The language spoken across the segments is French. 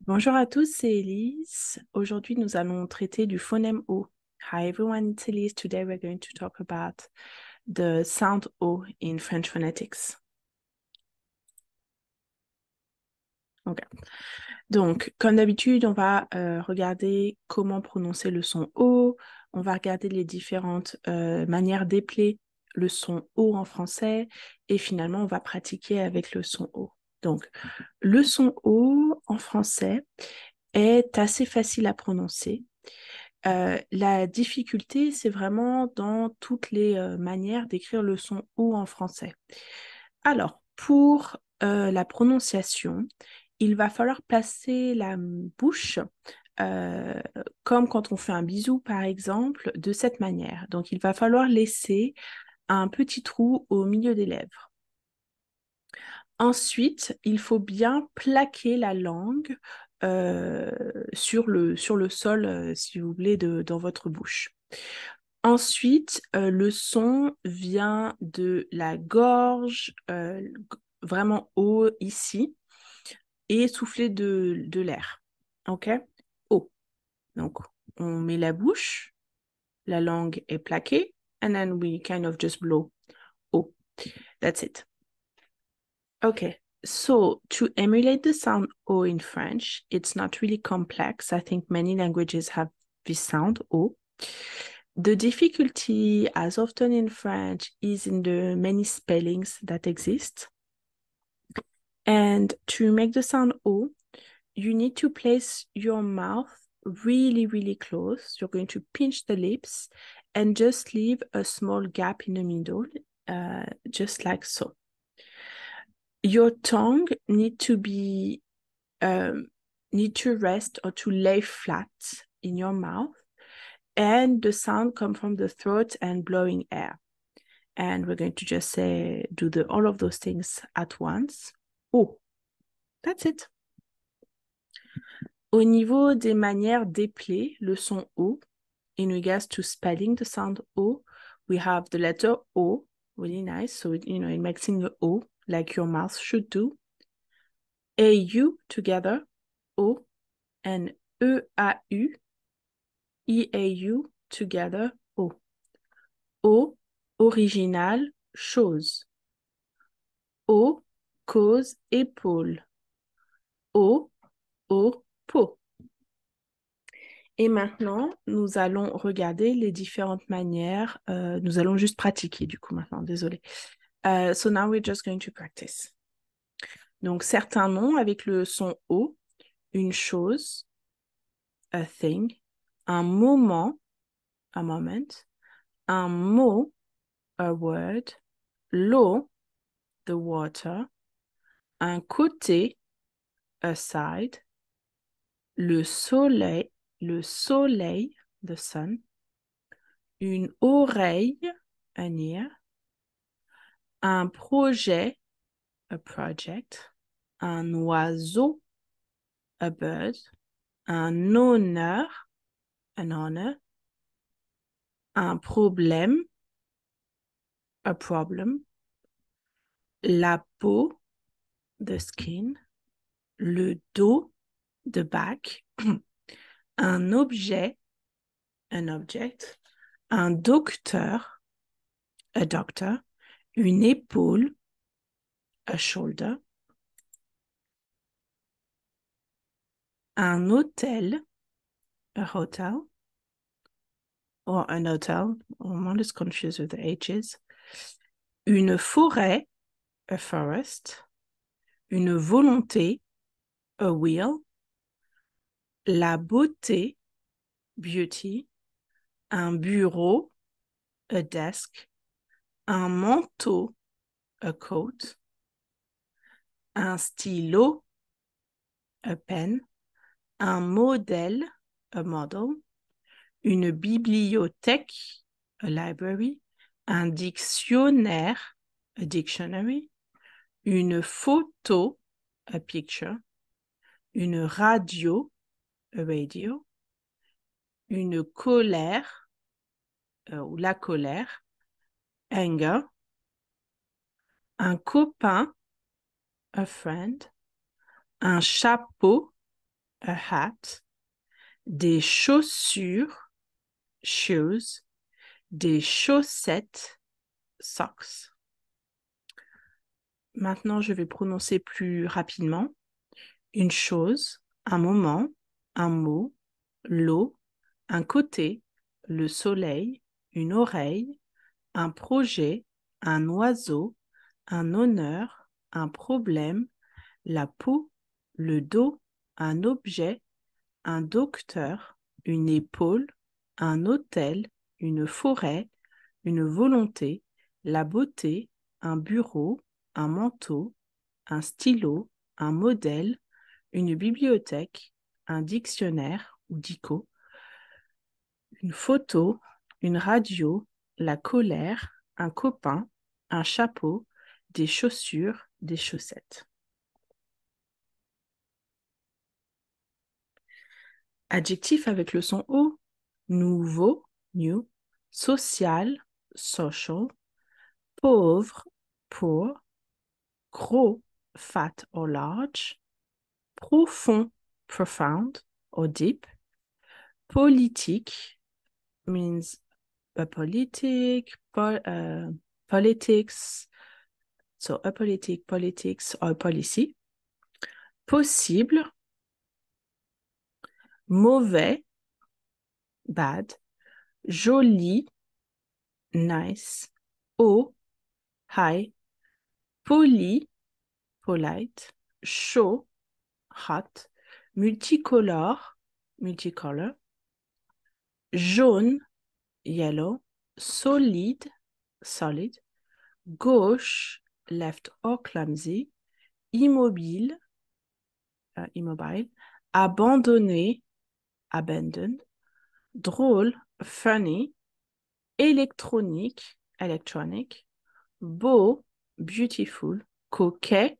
Bonjour à tous, c'est Elise. Aujourd'hui, nous allons traiter du phonème O. Hi everyone, it's Elise. Today we're going to talk about the sound O in French phonetics. Ok. Donc, comme d'habitude, on va regarder comment prononcer le son O. On va regarder les différentes manières d'épeler le son O en français. Et finalement, on va pratiquer avec le son O. Donc, le son O en français est assez facile à prononcer. La difficulté, c'est vraiment dans toutes les manières d'écrire le son O en français. Alors, pour la prononciation, il va falloir placer la bouche euh, comme quand on fait un bisou, par exemple, de cette manière. Donc, il va falloir laisser un petit trou au milieu des lèvres. Ensuite, il faut bien plaquer la langue sur le sol, si vous voulez, dans votre bouche. Ensuite, le son vient de la gorge, vraiment haut ici, et souffler de l'air. OK? Haut. Donc, on met la bouche, la langue est plaquée, and then we kind of just blow. Haut. That's it. Okay, so to emulate the sound O in French, it's not really complex. I think many languages have this sound O. The difficulty, as often in French, is in the many spellings that exist. And to make the sound O, you need to place your mouth really, really close. You're going to pinch the lips and just leave a small gap in the middle, just like so. Your tongue need to rest or to lay flat in your mouth, and the sound come from the throat and blowing air. And we're going to just do all of those things at once. Oh, that's it. Au niveau des manières d'épeler le son O, in regards to spelling the sound O, we have the letter O, really nice. So, it makes an O, like your mouth should do. AU together, O, and EAU, EAU together, O. O, original, chose. O, cause, épaule. O, pot. Et maintenant, nous allons regarder les différentes manières. Nous allons juste pratiquer du coup maintenant, désolé. So now we're just going to practice. Donc, certains noms avec le son O, une chose, a thing, un moment, a moment, un mot, a word, l'eau, the water, un côté, a side, le soleil, the sun, une oreille, an ear, un projet, a project, un oiseau, a bird, un honneur, an honor, un problème, a problem, la peau, the skin, le dos, the back, un objet, an object, un docteur, a doctor, une épaule, a shoulder, un hôtel, a hotel, or an hotel, I'm always confused with the H's, une forêt, a forest, une volonté, a will, la beauté, beauty, un bureau, a desk, un manteau, a coat, un stylo, a pen, un modèle, a model, une bibliothèque, a library, un dictionnaire, a dictionary, une photo, a picture, une radio, a radio, une colère, ou la colère, anger, un copain, a friend, un chapeau, a hat. Des chaussures, shoes. Des chaussettes, socks. Maintenant, je vais prononcer plus rapidement. Une chose, un moment, un mot, l'eau, un côté, le soleil, une oreille, un projet, un oiseau, un honneur, un problème, la peau, le dos, un objet, un docteur, une épaule, un hôtel, une forêt, une volonté, la beauté, un bureau, un manteau, un stylo, un modèle, une bibliothèque, un dictionnaire ou dico, une photo, une radio, la colère, un copain, un chapeau, des chaussures, des chaussettes. Adjectif avec le son O. Nouveau, new. Social, social. Pauvre, poor. Gros, fat or large. Profond, profound or deep. Politique means a politics, so a politic, politics or policy. Possible, mauvais, bad. Joli, nice. Haut, high. Poli, polite. Chaud, hot. Multicolore, multicolor. Jaune, yellow. Solide, solid. Gauche, left or clumsy. Immobile, immobile. Abandonné, abandoned. Drôle, funny. Électronique, electronic. Beau, beautiful. Coquet,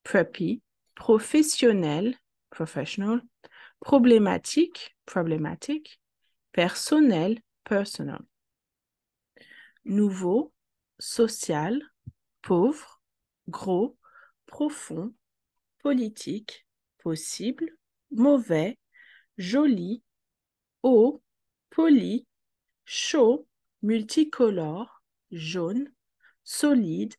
preppy. Professionnel, professional. Problématique, problematic. Personnel, personal. Nouveau, social, pauvre, gros, profond, politique, possible, mauvais, joli, haut, poli, chaud, multicolore, jaune, solide,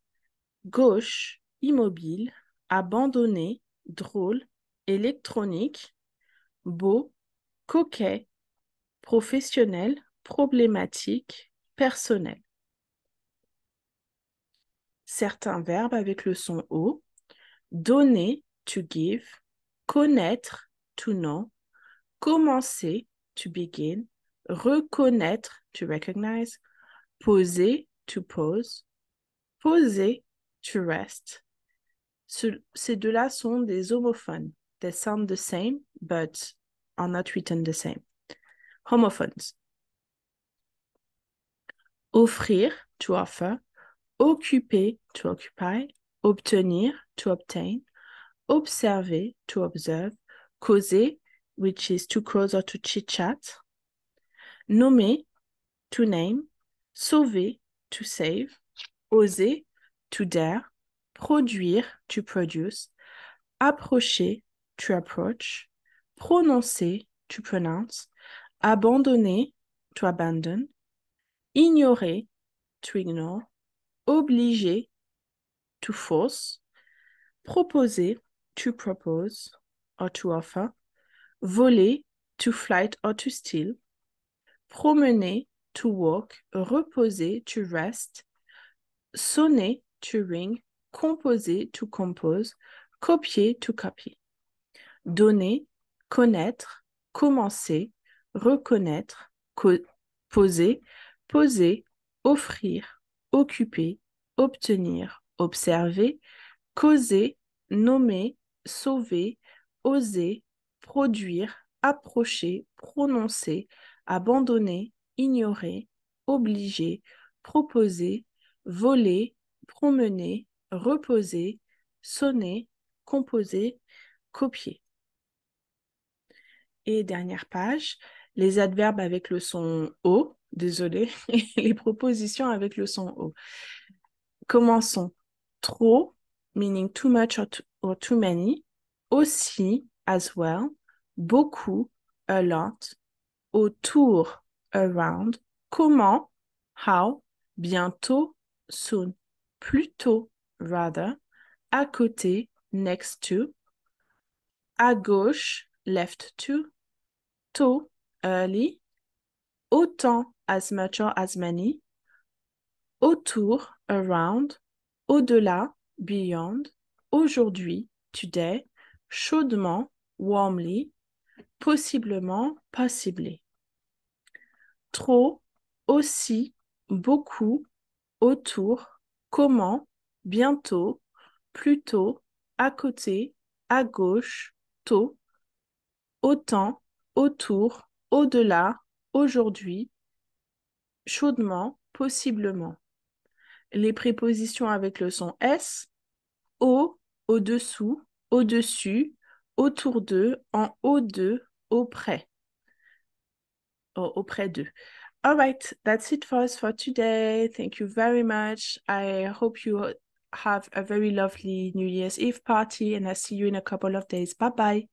gauche, immobile, abandonné, drôle, électronique, beau, coquet, professionnel, problématique, personnel. Certains verbes avec le son O. Donner, to give. Connaître, to know. Commencer, to begin. Reconnaître, to recognize. Poser, to pose. Poser, to rest. Ces deux-là sont des homophones. They sound the same, but are not written the same. Homophones. Offrir, to offer. Occuper, to occupy. Obtenir, to obtain. Observer, to observe. Causer, which is to cause or to chit-chat. Nommer, to name. Sauver, to save. Oser, to dare. Produire, to produce. Approcher, to approach. Prononcer, to pronounce. Abandonner, to abandon. Ignorer, to ignore. Obliger, to force. Proposer, to propose or to offer. Voler, to flight or to steal. Promener, to walk. Reposer, to rest. Sonner, to ring. Composer, to compose. Copier, to copy. Donner, connaître. Commencer, reconnaître. Poser, poser. Offrir, occuper. Obtenir, observer. Causer, nommer, sauver, oser, produire, approcher, prononcer, abandonner, ignorer, obliger, proposer, voler, promener, reposer, sonner, composer, copier. Et dernière page, les adverbes avec le son O, désolé, les propositions avec le son O. Commençons. Trop, meaning too much or too many. Aussi, as well. beaucoup, a lot, autour, around, comment, how, bientôt, soon, plutôt, rather, à côté, next to, à gauche, left to, tôt, early, autant, as much or as many, autour, around, au-delà, beyond, aujourd'hui, today, chaudement, warmly, possiblement, possibly. Trop, aussi, beaucoup, autour, comment, bientôt, plutôt, à côté, à gauche, tôt, autant, autour, au-delà, aujourd'hui, chaudement, possiblement. Les prépositions avec le son S, au, au-dessous, au-dessus, autour d'eux, en haut d'eux, auprès, auprès d'eux. All right, that's it for us for today. Thank you very much. I hope you have a very lovely New Year's Eve party, and I'll see you in a couple of days. Bye bye.